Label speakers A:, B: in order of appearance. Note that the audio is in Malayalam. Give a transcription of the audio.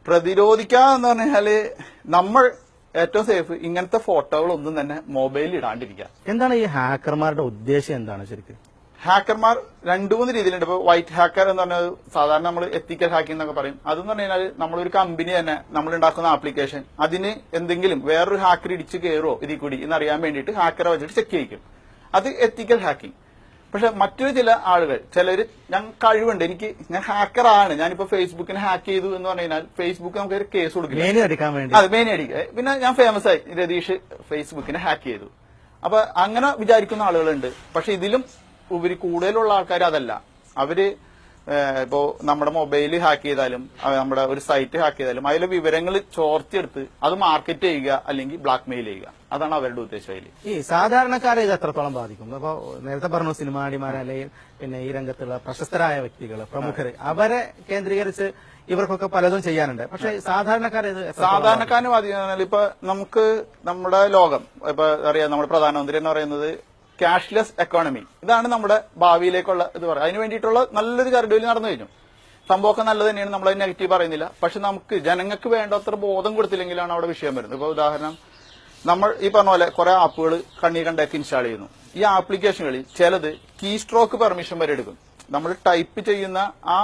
A: പ്രതിരോധിക്കാന്ന് പറഞ്ഞാല് നമ്മൾ ഏറ്റവും സേഫ് ഇങ്ങനത്തെ ഫോട്ടോകളൊന്നും തന്നെ മൊബൈലിൽ ഇടാണ്ടിരിക്കുക.
B: എന്താണ് ഈ ഹാക്കർമാരുടെ ഉദ്ദേശം എന്താണ് ശരിക്കും?
A: ഹാക്കർമാർ 2-3 രീതിയിലുണ്ട്. ഇപ്പൊ വൈറ്റ് ഹാക്കർ എന്ന് പറഞ്ഞാൽ സാധാരണ നമ്മൾ എത്തിക്കൽ ഹാക്കിംഗ് എന്നൊക്കെ പറയും. അതെന്ന് പറഞ്ഞു കഴിഞ്ഞാൽ നമ്മളൊരു കമ്പനി തന്നെ നമ്മൾ ഉണ്ടാക്കുന്ന ആപ്ലിക്കേഷൻ അതിന് എന്തെങ്കിലും വേറൊരു ഹാക്കർ ഇടിച്ച് കയറോ ഇതിൽ കൂടി എന്നറിയാൻ വേണ്ടിയിട്ട് ഹാക്കറെ വെച്ചിട്ട് ചെക്ക് ചെയ്യിക്കും. അത് എത്തിക്കൽ ഹാക്കിംഗ്. പക്ഷെ മറ്റൊരു ചില ആളുകൾ ചിലര് ഞാൻ കഴിവുണ്ട്, ഞാൻ ഹാക്കറാണ്, ഞാനിപ്പോ ഫേസ്ബുക്കിനെ ഹാക്ക് ചെയ്തു എന്ന് പറഞ്ഞു കഴിഞ്ഞാൽ ഫേസ്ബുക്ക് നമുക്ക് ഒരു കേസ് കൊടുക്കില്ല. അതെ, മേനി അടിക്കുക. പിന്നെ ഞാൻ ഫേമസ് ആയി, രതീഷ് ഫേസ്ബുക്കിനെ ഹാക്ക് ചെയ്തു. അപ്പൊ അങ്ങനെ വിചാരിക്കുന്ന ആളുകളുണ്ട്. പക്ഷെ ഇതിലും ഉപരി കൂടുതലുള്ള ആൾക്കാർ അതല്ല. അവര് ഇപ്പോ നമ്മുടെ മൊബൈൽ ഹാക്ക് ചെയ്താലും നമ്മുടെ ഒരു സൈറ്റ് ഹാക്ക് ചെയ്താലും അതിലെ വിവരങ്ങൾ ചോർത്തിയെടുത്ത് അത് മാർക്കറ്റ് ചെയ്യുക അല്ലെങ്കിൽ ബ്ലാക്ക് മെയിൽ ചെയ്യുക. അതാണ് അവരുടെ ഉദ്ദേശം. അതിൽ
B: ഈ സാധാരണക്കാരെ ഇത് എത്രത്തോളം ബാധിക്കും? അപ്പൊ നേരത്തെ പറഞ്ഞു സിനിമാ നടിമാർ അല്ലെങ്കിൽ പിന്നെ ഈ രംഗത്തുള്ള പ്രശസ്തരായ വ്യക്തികൾ, പ്രമുഖർ, അവരെ കേന്ദ്രീകരിച്ച് ഇവർക്കൊക്കെ പലതും ചെയ്യാനുണ്ട്. പക്ഷെ സാധാരണക്കാരെ
A: സാധാരണക്കാരന് ബാധിക്കുന്ന ഇപ്പൊ നമുക്ക് നമ്മുടെ ലോകം ഇപ്പൊ അറിയാം, നമ്മുടെ പ്രധാനമന്ത്രി എന്ന് പറയുന്നത് ക്യാഷ്ലെസ് എക്കോണമി, ഇതാണ് നമ്മുടെ ഭാവിയിലേക്കുള്ള ഇത് പറയുക. അതിന് വേണ്ടിയിട്ടുള്ള നല്ലൊരു ചരടുവലി നടന്നു കഴിഞ്ഞു. സംഭവമൊക്കെ നല്ലത് തന്നെയാണ്, നമ്മളത് നെഗറ്റീവ് പറയുന്നില്ല. പക്ഷെ നമുക്ക് ജനങ്ങൾക്ക് വേണ്ടത്ര ബോധം കൊടുത്തില്ലെങ്കിലാണ് അവിടെ വിഷയം വരുന്നത്. ഇപ്പൊ ഉദാഹരണം, നമ്മൾ ഈ പറഞ്ഞ പോലെ കുറെ ആപ്പുകൾ കണ്ണി കണ്ടൊക്കെ ഇൻസ്റ്റാൾ ചെയ്യുന്നു. ഈ ആപ്ലിക്കേഷനുകളിൽ ചിലത് കീ സ്ട്രോക്ക് പെർമിഷൻ വരെ എടുക്കും. നമ്മൾ ടൈപ്പ് ചെയ്യുന്ന ആ